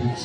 Agad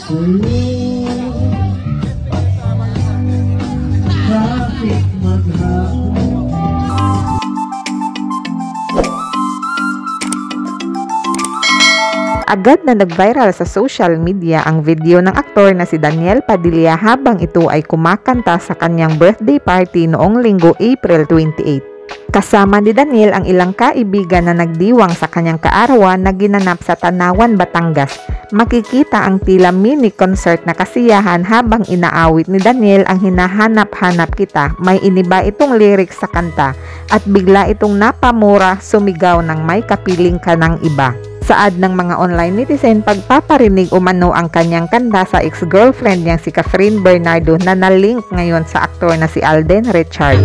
na nag-viral sa social media ang video ng aktor na si Daniel Padilla habang ito ay kumakanta sa kanyang birthday party noong Linggo, April 28. Kasama ni Daniel ang ilang kaibigan na nagdiwang sa kanyang kaarawan na ginanap sa Tanawan, Batangas. Makikita ang tila mini concert na kasiyahan habang inaawit ni Daniel ang Hinahanap-hanap Kita. May iniba itong lyrics sa kanta at bigla itong napamura, sumigaw ng may kapiling ka ng iba. Saad ng mga online netizen, pagpaparinig umano ang kanyang kanta sa ex-girlfriend niyang si Catherine Bernardo na nalink ngayon sa aktor na si Alden Richard.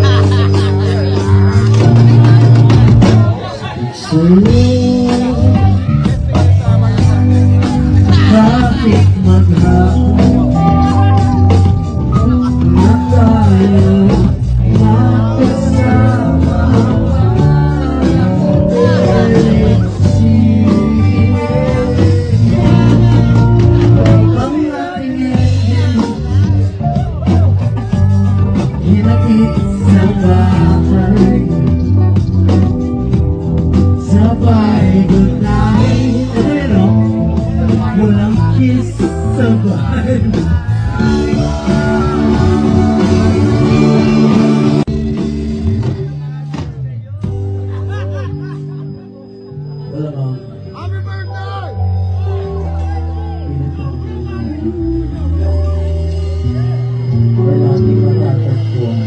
Sabay goodnight, pero walang kiss sabay. Wala ba? Happy birthday! Wala di matatagpuan.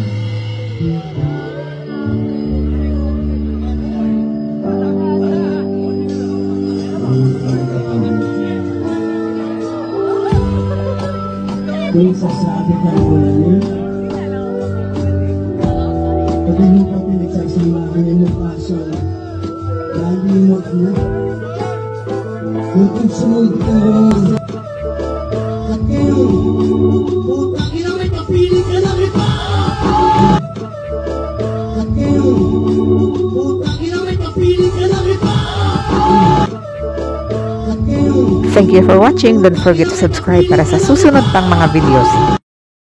Kung sasabi ka ulan niya, pati mo pa pinagsasamahan mo kaso, lagi mo na, kung sunod ka rin, Kakeo, putang ina may papili ka lang iba! Kakeo, putang ina may papili ka lang iba! Thank you for watching. Don't forget to subscribe para sa susunod pang mga videos.